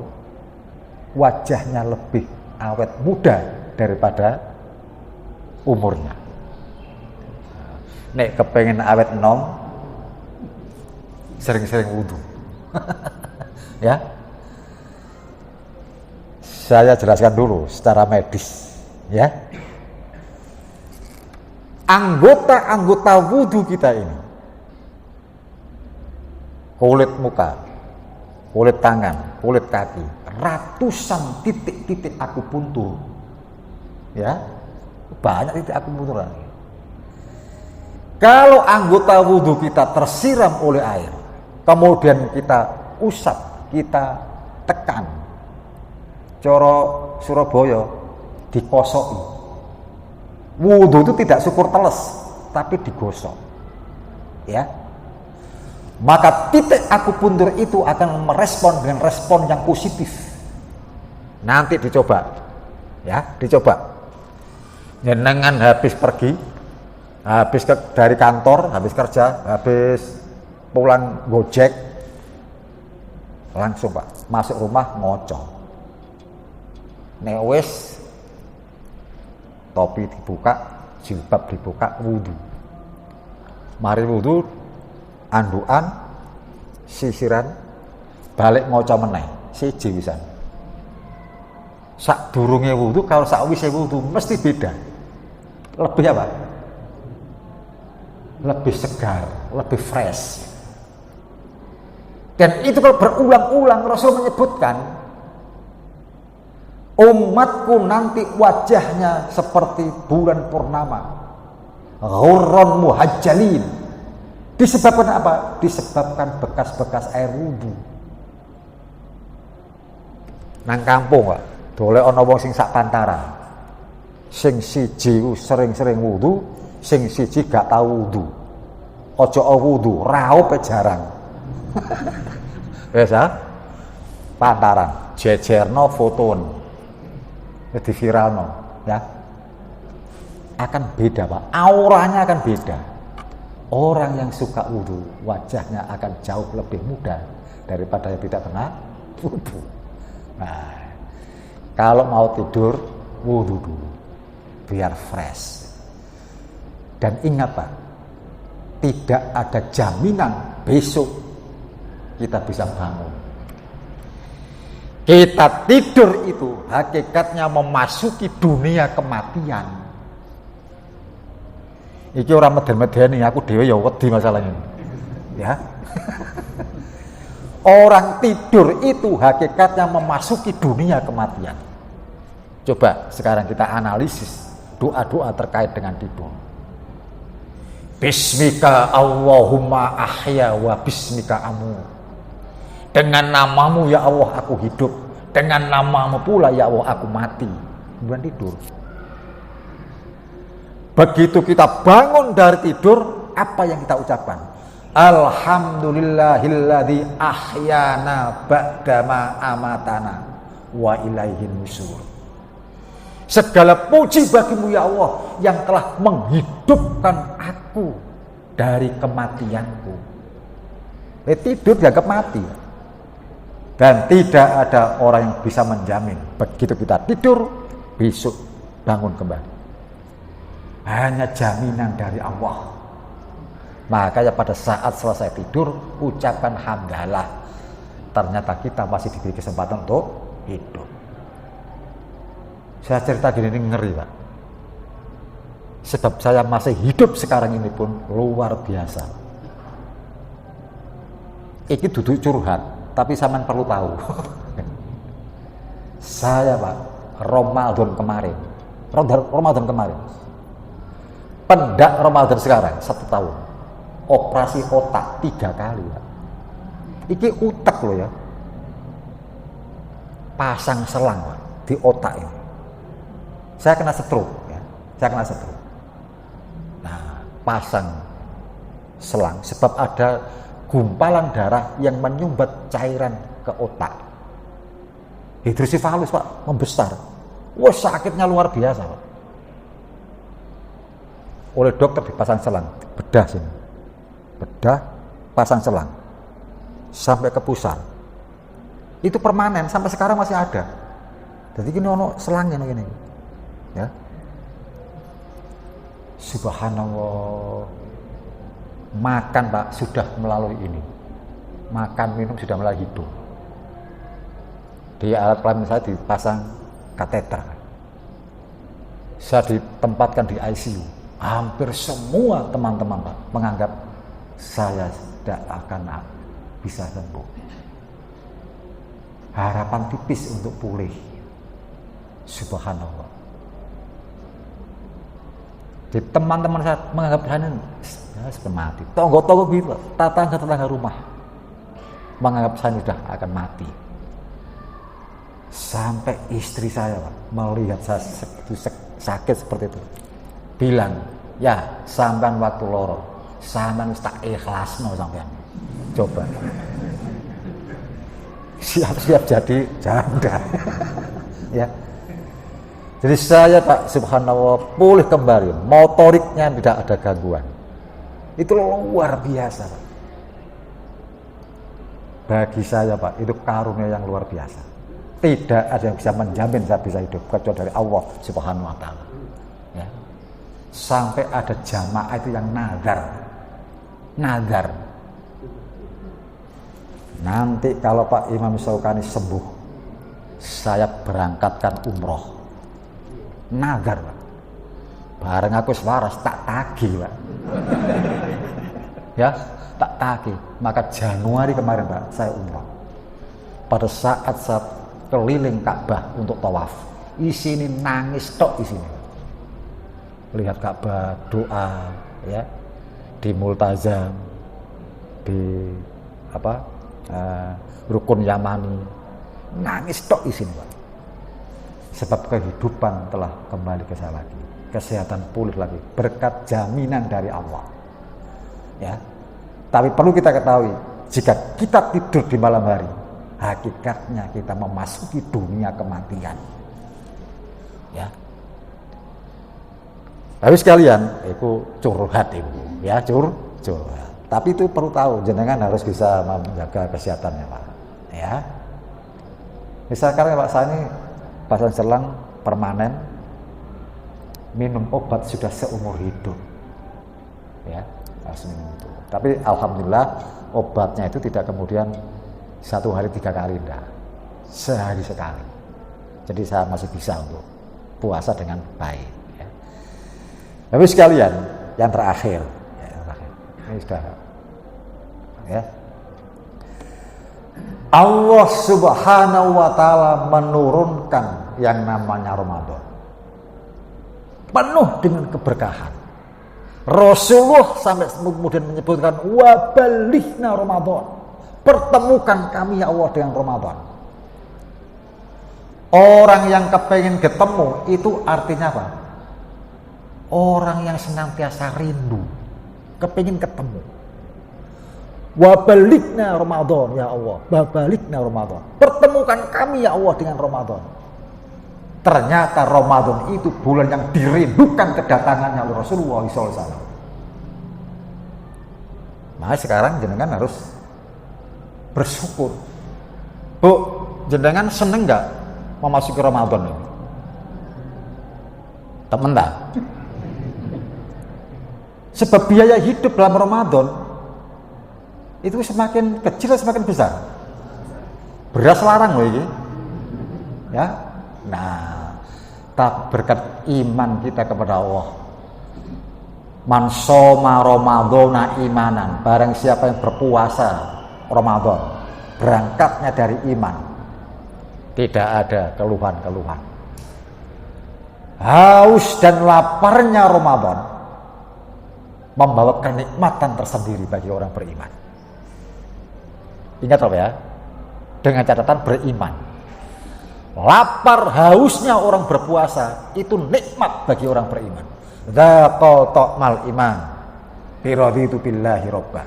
wajahnya lebih awet muda daripada umurnya. Nek kepengen awet enom, sering-sering wudu. Ya, saya jelaskan dulu secara medis, ya. Anggota-anggota wudu kita ini kulit muka, kulit tangan, kulit kaki, ratusan titik-titik akupuntur, ya, banyak titik akupuntur. Kalau anggota wudhu kita tersiram oleh air, kemudian kita usap, kita tekan, coro Surabaya dikosoki. Wudhu itu tidak syukur teles, tapi digosok, ya. Maka titik akupuntur itu akan merespon dengan respon yang positif. Nanti dicoba, ya, dicoba. Jenengan habis pergi, dari kantor, habis kerja, habis pulang gojek, langsung Pak masuk rumah ngocok. Nek wis topi dibuka, jilbab dibuka, wudhu. Mari wudhu, andukan, sisiran, balik ngoco meneh, siji wisan. Sak durunge wudhu, kalau sak wise wudhu mesti beda. Lebih apa? Lebih segar, lebih fresh. Dan itu kalau berulang-ulang Rasul menyebutkan, umatku nanti wajahnya seperti bulan purnama, ghurran muhajjalin. Disebabkan apa? Disebabkan bekas-bekas air wudhu. Nang kampung Pak, dole ana wong sing sak pantaran. Sing siji sering-sering wudhu, sing siji gak tau wudhu. Ojo wudhu, raupe jarang. Wes pantaran, jejerno foton. Di viralno, ya. Akan beda Pak, auranya akan beda. Orang yang suka wudhu, wajahnya akan jauh lebih muda daripada yang tidak pernah wudhu. Nah, kalau mau tidur, wudhu dulu, biar fresh. Dan ingat Pak, tidak ada jaminan besok kita bisa bangun. Kita tidur itu hakikatnya memasuki dunia kematian. Iki orang meden-medeni, aku dhewe ya wedi masalahnya. Ya. Orang tidur itu hakikatnya memasuki dunia kematian. Coba sekarang kita analisis doa-doa terkait dengan tidur. Bismika Allahumma ahya wa bismika amu. Dengan namamu ya Allah aku hidup, dengan namamu pula ya Allah aku mati. Bukan tidur. Begitu kita bangun dari tidur, apa yang kita ucapkan? Alhamdulillahilladzi ahyana ba'dama amatana wa ilaihin nusur. Segala puji bagimu ya Allah yang telah menghidupkan aku dari kematianku. Tidur dianggap mati. Dan tidak ada orang yang bisa menjamin begitu kita tidur, besok bangun kembali. Hanya jaminan dari Allah. Makanya pada saat selesai tidur, ucapkan hamdalah. Ternyata kita masih diberi kesempatan untuk hidup. Saya cerita gini ini ngeri Pak. Sebab saya masih hidup sekarang ini pun luar biasa. Ini duduk curhat, tapi sampean perlu tahu. Saya Pak, Ramadan kemarin, pendak Ramadan sekarang 1 tahun, operasi otak 3 kali Pak. Iki utek loh ya, pasang selang Pak, di otak ini. Saya kena stroke ya, Nah, pasang selang sebab ada gumpalan darah yang menyumbat cairan ke otak. Hidrosefalus Pak, membesar. Wah sakitnya luar biasa Pak. Oleh dokter dipasang selang, bedah sini, pasang selang sampai ke pusar. Itu permanen sampai sekarang masih ada. Jadi gini ono selangnya gini, ya. Subhanallah. Makan Pak sudah melalui ini, makan minum sudah melalui hidung. Di alat kelamin saya dipasang kateter. Saya ditempatkan di ICU. Hampir semua teman-teman Pak menganggap saya tidak akan bisa sembuh. Harapan tipis untuk pulih. Subhanallah. Jadi teman-teman saya menganggap saya sudah mati. Tonggo-tonggo gitu, tetangga rumah menganggap saya sudah akan mati. Sampai istri saya Pak, melihat saya sakit seperti itu, bilang, ya sampean waktu loro, sampean tak ikhlasno sampean. Coba. Siap-siap jadi janda. Ya. Jadi saya Pak, subhanallah, pulih kembali, motoriknya tidak ada gangguan. Itu luar biasa Pak. Bagi saya Pak, itu karunia yang luar biasa. Tidak ada yang bisa menjamin saya bisa hidup kecuali dari Allah Subhanahu wa taala. Ya. Sampai ada jamaah itu yang nazar. Nanti kalau Pak Imam Syaukani sembuh, saya berangkatkan umroh. Nazar Pak. Bareng aku waras tak tagih Pak. Ya, tak tagih. Maka Januari kemarin Pak, saya umroh. Pada saat saya keliling Ka'bah untuk tawaf, isini nangis tok isini. Lihat Ka'bah, doa, ya, di Multazam, di Rukun Yamani, nangis tok isini Pak. Sebab kehidupan telah kembali ke saya lagi, kesehatan pulih lagi, berkat jaminan dari Allah. Ya, tapi perlu kita ketahui, jika kita tidur di malam hari, hakikatnya kita memasuki dunia kematian. Ya. Tapi sekalian, itu curhat ibu, ya curhat. Tapi itu perlu tahu, jenengan harus bisa menjaga kesehatannya Pak. Ya. Misalkan Pak, saya ini pasang selang permanen, minum obat sudah seumur hidup. Ya, harus minum itu. Tapi alhamdulillah obatnya itu tidak kemudian 1 hari 3 kali, enggak, sehari sekali. Jadi saya masih bisa untuk puasa dengan baik. Ya. Tapi sekalian, yang terakhir, ini sudah, ya. Allah Subhanahu wa taala menurunkan yang namanya Ramadan. Penuh dengan keberkahan. Rasulullah sampai kemudian menyebutkan wa balighna Ramadan. Pertemukan kami ya Allah dengan Ramadan. Orang yang kepengen ketemu itu artinya apa? Orang yang senantiasa rindu, kepengen ketemu. Wa balighna Ramadan ya Allah, wa balighna Ramadan. Pertemukan kami ya Allah dengan Ramadan. Ternyata Ramadan itu bulan yang dirindukan kedatangannya oleh Rasulullah SAW. Nah sekarang jenengan harus bersyukur. Bu, jenengan seneng nggak memasuki Ramadan ini? Temen tak? Sebab biaya hidup dalam Ramadan itu semakin kecil atau semakin besar? Beras larang loh ini. Ya. Nah, tak berkat iman kita kepada Allah. Man shoma Ramadhana imanan, barang siapa yang berpuasa Ramadan, berangkatnya dari iman, tidak ada keluhan-keluhan. Haus dan laparnya Ramadan membawa kenikmatan tersendiri bagi orang beriman. Ingat ya, dengan catatan beriman. Lapar hausnya orang berpuasa itu nikmat bagi orang beriman. Dzaqal ta'mal iman biraditu billahi robba.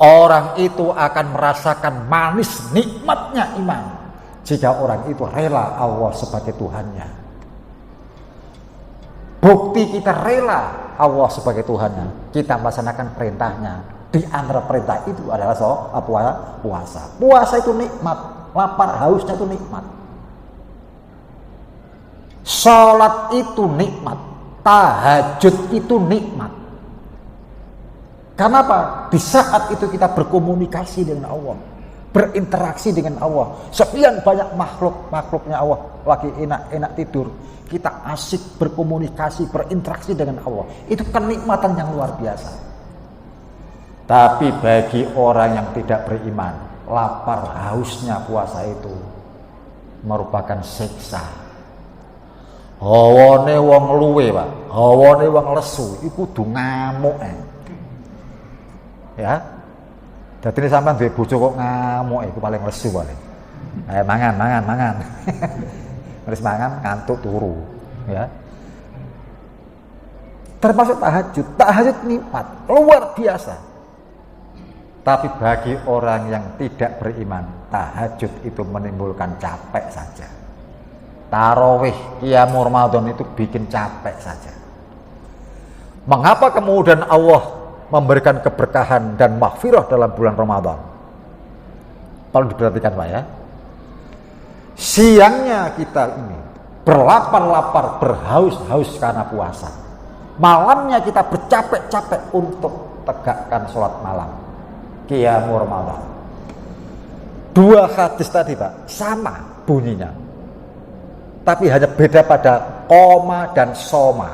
Orang itu akan merasakan manis nikmatnya iman jika orang itu rela Allah sebagai Tuhannya. Bukti kita rela Allah sebagai Tuhannya, kita melaksanakan perintahnya. Di antara perintah itu adalah puasa. Puasa itu nikmat, lapar hausnya itu nikmat. Salat itu nikmat, tahajud itu nikmat. Karena apa? Di saat itu kita berkomunikasi dengan Allah, berinteraksi dengan Allah. Sekian banyak makhluknya Allah lagi enak-enak tidur, kita asik berkomunikasi, berinteraksi dengan Allah. Itu kenikmatan yang luar biasa. Tapi bagi orang yang tidak beriman, lapar hausnya puasa itu merupakan siksa. Hawane wong luwe, Pak. Hawane wong lesu iku kudu ngamuk. Ya. Dadi nek sampean duwe bojo kok ngamuk iku paling lesu paling. Mangan. Wis mangan ngantuk turu, ya. Termasuk tahajud. Tahajud nikmat luar biasa. Tapi bagi orang yang tidak beriman, tahajud itu menimbulkan capek saja. Tarawih, qiyamul Ramadan itu bikin capek saja. Mengapa kemudian Allah memberikan keberkahan dan maghfirah dalam bulan Ramadan? Kalau diperhatikan Pak ya, siangnya kita ini berlapar-lapar, berhaus-haus karena puasa. Malamnya kita bercapek-capek untuk tegakkan sholat malam, qiyamul Ramadan. Dua hadis tadi Pak, sama bunyinya. Tapi hanya beda pada koma dan soma.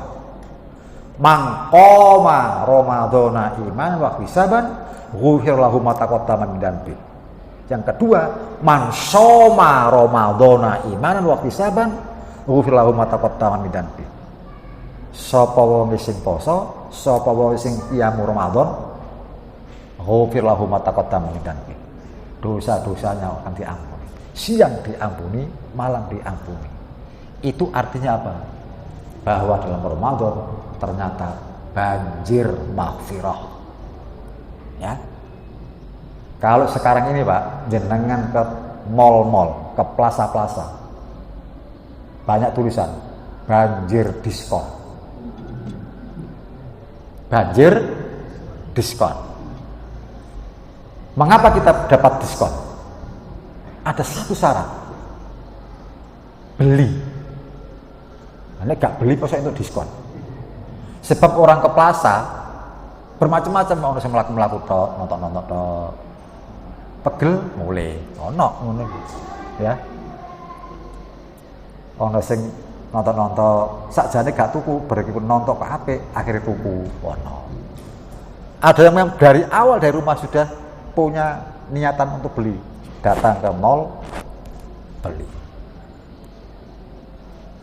Man qoma Ramadhana iman wa hisaban ghufir lahu ma taqaddama min dzambi. Yang kedua, man shoma Ramadhana imanan wa hisaban ghufir lahu ma taqaddama min dzambi. Sapa wong sing poso, sapa wong sing qiyamul Ramadan, ghufir lahu ma taqaddama min dzambi. Dosa-dosanya akan diampuni. Siang diampuni, malam diampuni. Itu artinya apa? Bahwa dalam Ramadan ternyata banjir maghfirah. Ya. Kalau sekarang ini Pak, jenengan ke mall-mall, ke plaza-plaza, banyak tulisan banjir diskon. Banjir diskon. Mengapa kita dapat diskon? Ada satu syarat. Beli. Anda gak beli pasal itu diskon. Sebab orang ke plaza bermacam-macam, orang yang melaku tok, nonton tok, pegel mulai, ngono, ya. Orang sing nonton sakjane gak tuku, berikut nonton ke HP, akhirnya tuku, ono. Ada yang memang dari awal dari rumah sudah punya niatan untuk beli, datang ke mall, beli.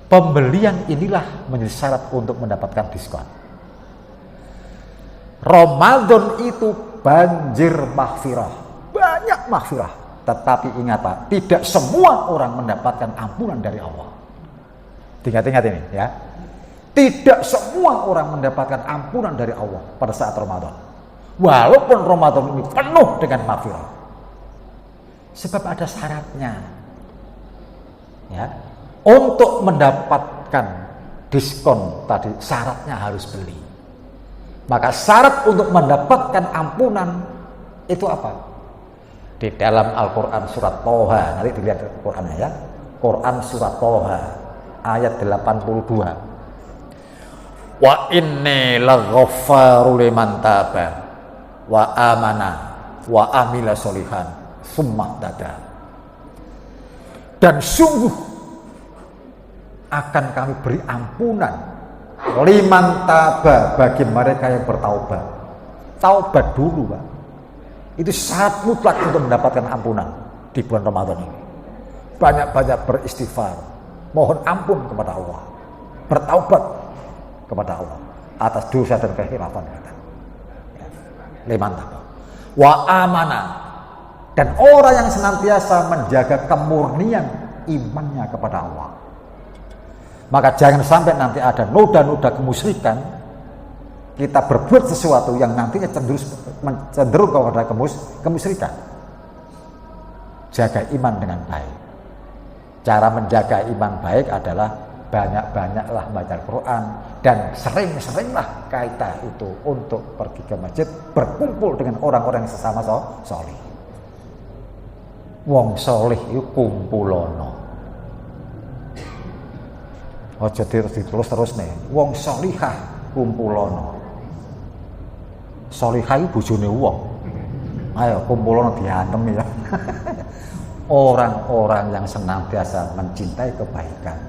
Pembelian inilah menjadi syarat untuk mendapatkan diskon. Ramadan itu banjir maghfirah, banyak maghfirah. Tetapi ingat Pak, tidak semua orang mendapatkan ampunan dari Allah. Ingat ini ya. Tidak semua orang mendapatkan ampunan dari Allah pada saat Ramadan. Walaupun Ramadan ini penuh dengan maghfirah. Sebab ada syaratnya. Ya. Untuk mendapatkan diskon tadi syaratnya harus beli. Maka syarat untuk mendapatkan ampunan itu apa? Di dalam Al-Quran surat Toha, nanti dilihat Al-Qurannya ya. Quran surat Toha ayat 82. Wa inni laghaffaru liman taba wa amana wa amila sholihan summa tada. Dan sungguh akan kami beri ampunan liman taba, bagi mereka yang bertaubat. Taubat dulu Pak. Itu syarat mutlak untuk mendapatkan ampunan di bulan Ramadan ini. Banyak-banyak beristighfar, mohon ampun kepada Allah, bertaubat kepada Allah atas dosa dan kehilafan kita. Liman taba wa amana, dan orang yang senantiasa menjaga kemurnian imannya kepada Allah. Maka jangan sampai nanti ada noda-noda kemusyrikan, kita berbuat sesuatu yang nantinya cenderung kepada kemusyrikan. Jaga iman dengan baik. Cara menjaga iman baik adalah banyak-banyaklah baca Al-Quran dan sering-seringlah kita itu untuk pergi ke masjid, berkumpul dengan orang-orang yang sesama solih. Wong solih itu kumpulono. Aja terus nih. Wong solihah kumpulono. Solihah itu bojone wong. Ayo kumpulono diantem ya. Orang-orang yang senantiasa mencintai kebaikan,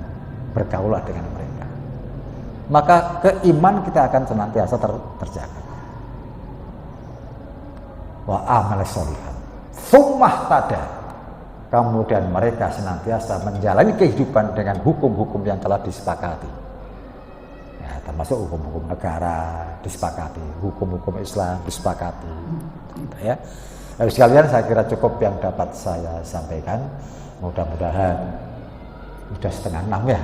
bergaulah dengan mereka. Maka keiman kita akan senantiasa terjaga. wa amal sholihan. Tsumma tada. Kemudian mereka senantiasa menjalani kehidupan dengan hukum-hukum yang telah disepakati. Ya, termasuk hukum-hukum negara disepakati, hukum-hukum Islam disepakati. Gitu ya. Lalu sekalian, saya kira cukup yang dapat saya sampaikan. Mudah-mudahan sudah 5:30 ya.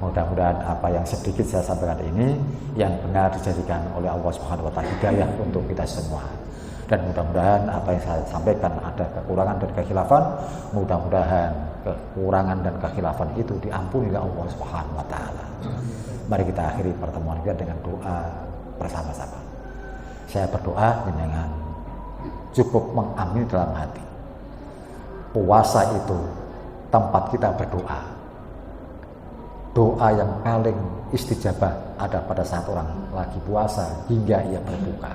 Mudah-mudahan apa yang sedikit saya sampaikan ini yang benar dijadikan oleh Allah Subhanahu wa taala hidayah untuk kita semua. Dan mudah-mudahan apa yang saya sampaikan ada kekurangan dan kekhilafan, mudah-mudahan kekurangan dan kekhilafan itu diampuni oleh Allah Subhanahu wa taala. Mari kita akhiri pertemuan kita dengan doa bersama-sama. Saya berdoa dengan cukup mengamini dalam hati. Puasa itu tempat kita berdoa. Doa yang paling istijabah ada pada saat orang lagi puasa hingga ia berbuka.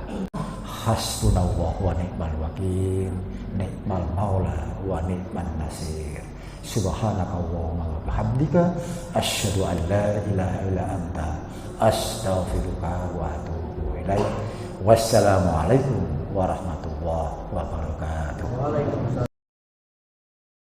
Hasbunallah wa ni'mal wakil, ni'mal maula wa ni'man nasir. Subhanakallahumma wa bihamdika asyhadu an la ilaha illa anta astaghfiruka wa atubu ilaik. Wassalamualaikum warahmatullahi wabarakatuh. Waalaikumsalam.